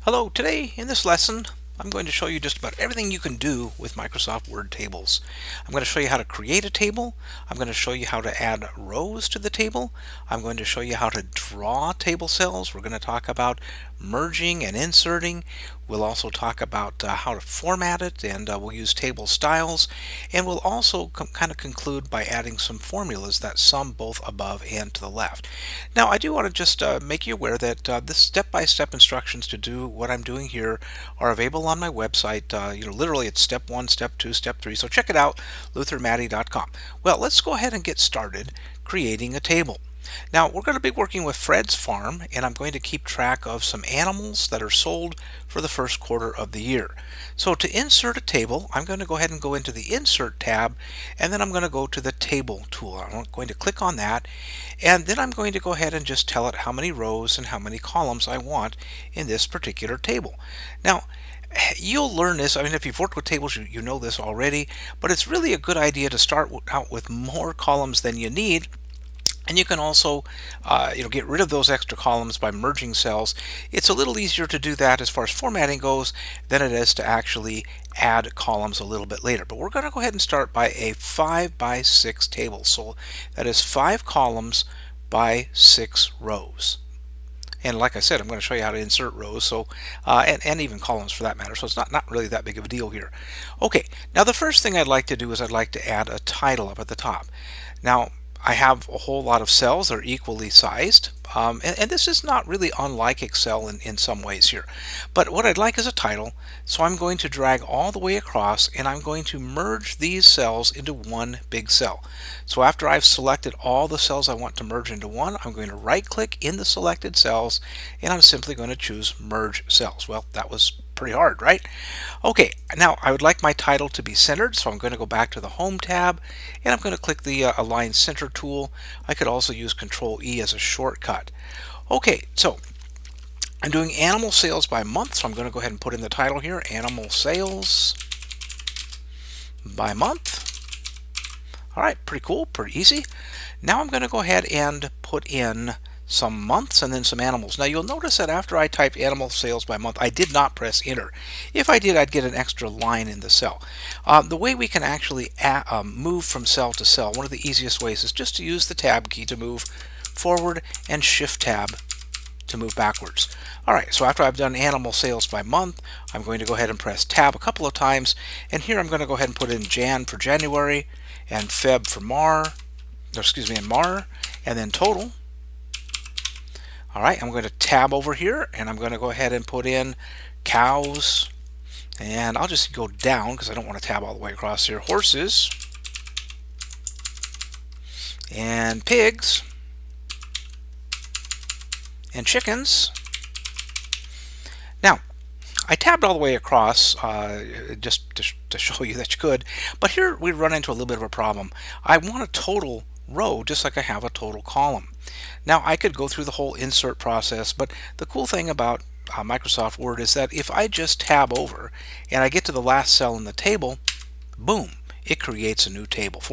Hello, today in this lesson I'm going to show you just about everything you can do with Microsoft Word tables. I'm going to show you how to create a table. I'm going to show you how to add rows to the table. I'm going to show you how to draw table cells. We're going to talk about merging and inserting. We'll also talk about how to format it, and we'll use table styles. And we'll also kind of conclude by adding some formulas that sum both above and to the left. Now, I do want to just make you aware that this step-by-step instructions to do what I'm doing here are available on my website. Literally it's step 1, step 2, step 3. So check it out, luthermaddy.com. Well, let's go ahead and get started creating a table. Now, we're going to be working with Fred's Farm, and I'm going to keep track of some animals that are sold for the first quarter of the year. So to insert a table, I'm going to go ahead and go into the Insert tab, and then I'm going to go to the Table tool. I'm going to click on that, and then I'm going to go ahead and just tell it how many rows and how many columns I want in this particular table. Now, you'll learn this. I mean, if you've worked with tables, you know this already, but it's really a good idea to start out with more columns than you need. And you can also get rid of those extra columns by merging cells. It's a little easier to do that as far as formatting goes than it is to actually add columns a little bit later. But we're going to go ahead and start by a 5 by 6 table. So that is 5 columns by 6 rows. And like I said, I'm going to show you how to insert rows, so and even columns for that matter. So it's not really that big of a deal here. Okay, now the first thing I'd like to do is I'd like to add a title up at the top. Now, I have a whole lot of cells that are equally sized, and this is not really unlike Excel in some ways here. But what I'd like is a title, so I'm going to drag all the way across, and I'm going to merge these cells into one big cell. So after I've selected all the cells I want to merge into one, I'm going to right-click in the selected cells, and I'm simply going to choose Merge Cells. Well, that was pretty hard, right? Okay, now I would like my title to be centered, so I'm going to go back to the Home tab, and I'm going to click the Align Center tool. I could also use Control E as a shortcut. Okay, so I'm doing animal sales by month, so I'm going to go ahead and put in the title here, Animal Sales by month. All right, pretty cool, pretty easy. Now I'm going to go ahead and put in some months and then some animals. Now you'll notice that after I typed animal sales by month, I did not press enter. If I did, I'd get an extra line in the cell. The way we can actually move from cell to cell, one of the easiest ways is just to use the tab key to move forward and shift tab to move backwards. Alright, so after I've done animal sales by month, I'm going to go ahead and press tab a couple of times, and here I'm going to go ahead and put in Jan for January and Feb for and Mar, and then total. Alright, I'm going to tab over here, and I'm going to go ahead and put in cows, and I'll just go down because I don't want to tab all the way across here. Horses, and pigs, and chickens. Now, I tabbed all the way across just to show you that you could, but here we run into a little bit of a problem. I want a total row just like I have a total column. Now I could go through the whole insert process, but the cool thing about Microsoft Word is that if I just tab over and I get to the last cell in the table, boom, it creates a new table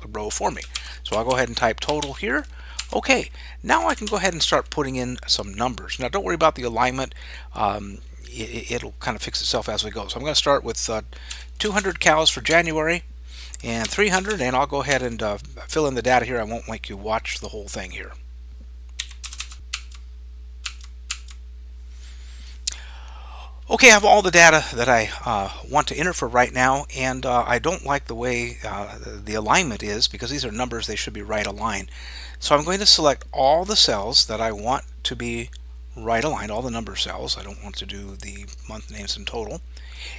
row for me. So I'll go ahead and type total here. Okay, now I can go ahead and start putting in some numbers. Now don't worry about the alignment. It'll kind of fix itself as we go. So I'm going to start with 200 cows for January and 300, and I'll go ahead and fill in the data here. I won't make you watch the whole thing here. Okay, I have all the data that I want to enter for right now, and I don't like the way the alignment is because these are numbers, they should be right aligned. So I'm going to select all the cells that I want to be right aligned, all the number cells. I don't want to do the month names in total.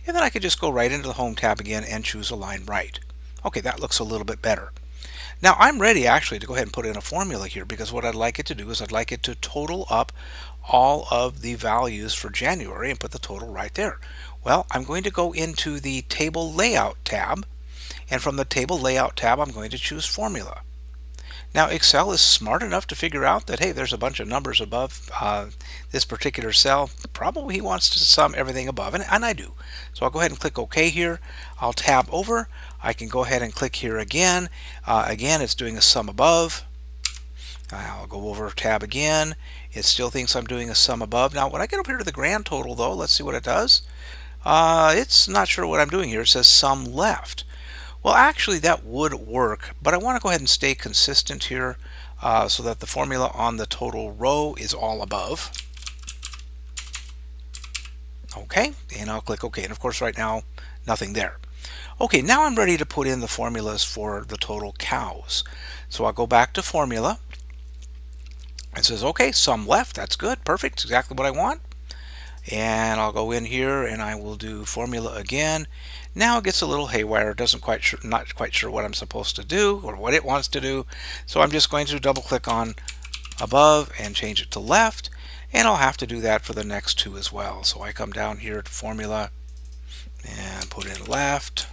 And then I could just go right into the Home tab again and choose Align Right. Okay, that looks a little bit better. Now I'm ready actually to go ahead and put in a formula here, because what I'd like it to do is I'd like it to total up all of the values for January and put the total right there. Well, I'm going to go into the Table Layout tab, and from the Table Layout tab I'm going to choose Formula. Now Excel is smart enough to figure out that, hey, there's a bunch of numbers above this particular cell. Probably he wants to sum everything above, and I do. So I'll go ahead and click OK here. I'll tab over. I can go ahead and click here again. Again, it's doing a sum above. I'll go over tab again, It still thinks I'm doing a sum above. Now, when I get up here to the grand total, though, let's see what it does. It's not sure what I'm doing here. It says sum left. Well, actually, that would work, but I want to go ahead and stay consistent here so that the formula on the total row is all above. Okay, and I'll click OK. And of course, right now, nothing there. Okay, now I'm ready to put in the formulas for the total cows. So I'll go back to formula. It says, okay, sum left. That's good. Perfect. Exactly what I want. And I'll go in here and I will do formula again. Now it gets a little haywire. It doesn't not quite sure what I'm supposed to do or what it wants to do. So I'm just going to double click on above and change it to left. And I'll have to do that for the next two as well. So I come down here to formula and put in left.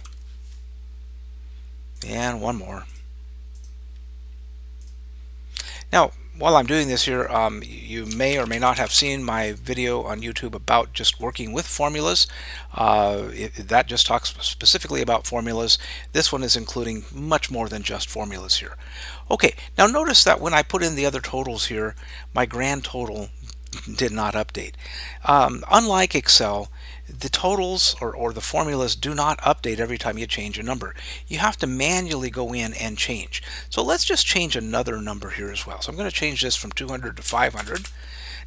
And one more. Now, while I'm doing this here, you may or may not have seen my video on YouTube about just working with formulas. That just talks specifically about formulas. This one is including much more than just formulas here. Okay, now notice that when I put in the other totals here, my grand total did not update. Unlike Excel, the totals or the formulas do not update every time you change a number. You have to manually go in and change. So let's just change another number here as well. So I'm going to change this from 200 to 500.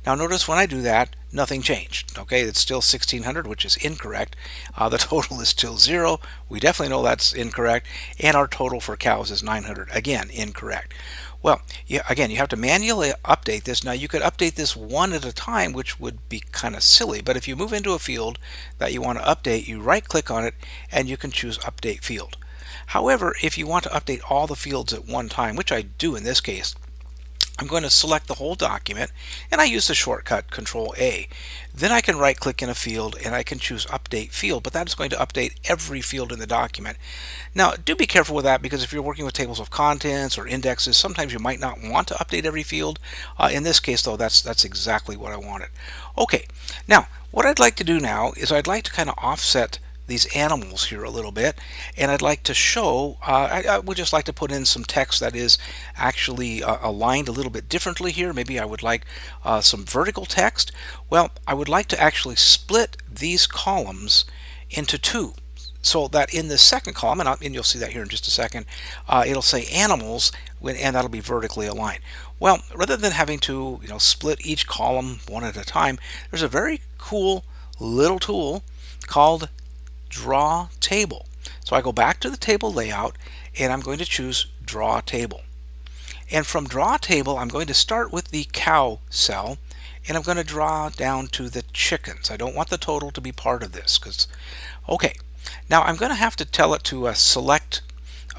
Now notice when I do that, nothing changed. Okay, it's still 1600, which is incorrect. The total is still 0. We definitely know that's incorrect. And our total for cows is 900. Again, incorrect. Well, again, you have to manually update this. Now, you could update this one at a time, which would be kind of silly. But if you move into a field that you want to update, you right-click on it, and you can choose Update Field. However, if you want to update all the fields at one time, which I do in this case, I'm going to select the whole document, and I use the shortcut Control A. Then I can right click in a field and I can choose Update Field, but that is going to update every field in the document. Now, do be careful with that, because if you're working with tables of contents or indexes, sometimes you might not want to update every field. In this case, though, that's exactly what I wanted. Okay, now what I'd like to do now is I'd like to kind of offset these animals here a little bit, and I'd like to show, I would just like to put in some text that is actually aligned a little bit differently here. Maybe I would like some vertical text. Well, I would like to actually split these columns into two, so that in the second column, and you'll see that here in just a second, it'll say animals, and that'll be vertically aligned. Well, rather than having to split each column one at a time, there's a very cool little tool called Draw Table. So I go back to the table layout and I'm going to choose Draw Table. And from Draw Table, I'm going to start with the cow cell and I'm going to draw down to the chickens. I don't want the total to be part of this okay. Now I'm going to have to tell it to select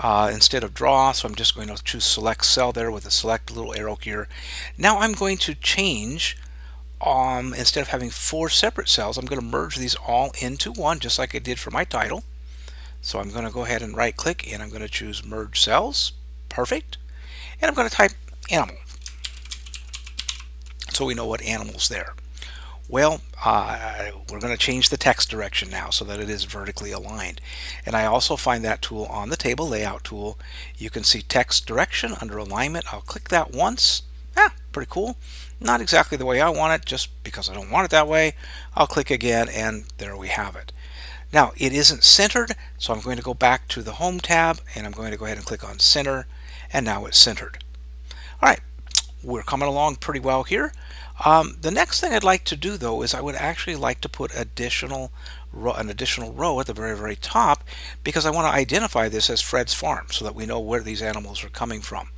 instead of draw, so I'm just going to choose Select Cell there with a select little arrow here. Now I'm going to change instead of having 4 separate cells, I'm going to merge these all into one, just like I did for my title. So I'm going to go ahead and right click and I'm going to choose Merge Cells. Perfect. And I'm going to type animal, so we know what animal's there. Well, we're going to change the text direction now so that it is vertically aligned. And I also find that tool on the table layout tool. You can see text direction under alignment. I'll click that once. Pretty cool. Not exactly the way I want it, just because I don't want it that way. I'll click again and there we have it. Now it isn't centered, so I'm going to go back to the Home tab and I'm going to go ahead and click on Center, and now it's centered. Alright, we're coming along pretty well here. The next thing I'd like to do, though, is I would actually like to put an additional row at the very top, because I want to identify this as Fred's Farm so that we know where these animals are coming from.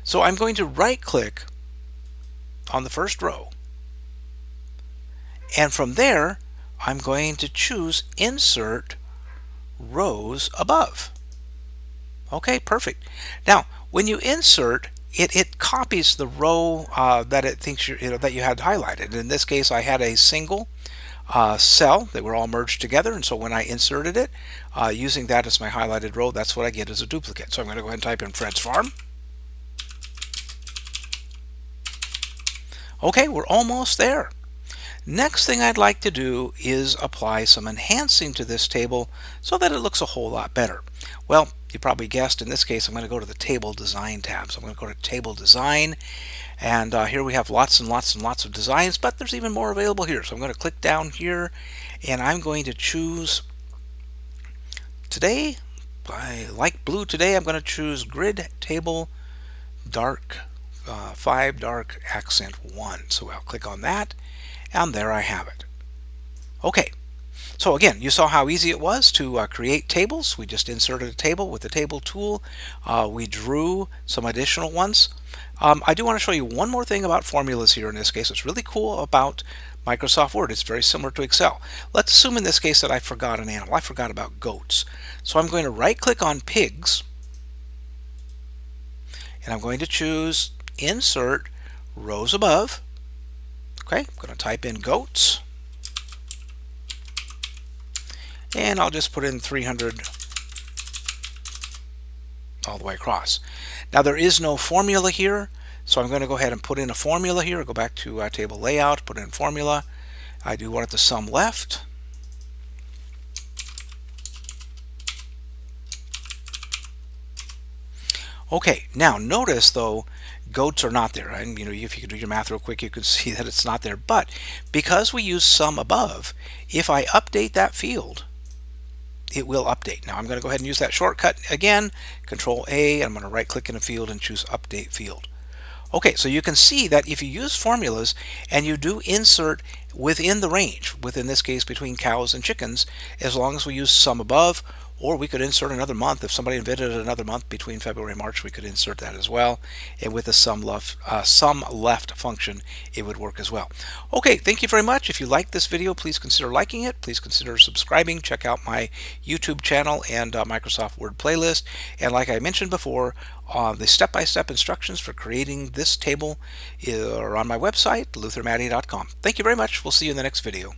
So I'm going to right click on the first row, and from there I'm going to choose Insert Rows Above. Okay, perfect. Now when you insert, it copies the row that it thinks that you had highlighted. In this case, I had a single cell. They were all merged together, and so when I inserted it using that as my highlighted row, that's what I get as a duplicate. So I'm going to go ahead and type in Fred's Farm. Okay, we're almost there. Next thing I'd like to do is apply some enhancing to this table so that it looks a whole lot better. Well, you probably guessed in this case I'm going to go to the Table Design tab. So I'm going to go to Table Design, and here we have lots and lots and lots of designs, but there's even more available here. So I'm going to click down here, and I'm going to choose today. I like blue today. I'm going to choose Grid Table Dark 5 Dark Accent 1. So I'll click on that, and there I have it. Okay. So again, you saw how easy it was to create tables. We just inserted a table with the table tool. We drew some additional ones. I do want to show you one more thing about formulas here in this case. It's really cool about Microsoft Word. It's very similar to Excel. Let's assume in this case that I forgot an animal. I forgot about goats. So I'm going to right click on pigs, and I'm going to choose Insert Rows Above. Okay, I'm going to type in goats. And I'll just put in 300 all the way across. Now there is no formula here, so I'm going to go ahead and put in a formula here. Go back to table layout, put in formula. I do want it to sum left. Okay, now notice though, goats are not there. And if you could do your math real quick, you could see that it's not there. But because we use sum above, if I update that field, it will update. Now I'm going to go ahead and use that shortcut again, Control A, and I'm going to right click in a field and choose Update Field. Okay, so you can see that if you use formulas and you do insert within the range, within this case between cows and chickens, as long as we use sum above, or we could insert another month. If somebody invented another month between February and March, we could insert that as well. And with the sum left function, it would work as well. Okay, thank you very much. If you like this video, please consider liking it. Please consider subscribing. Check out my YouTube channel and Microsoft Word playlist. And like I mentioned before, the step-by-step instructions for creating this table are on my website, luthermaddy.com. Thank you very much. We'll see you in the next video.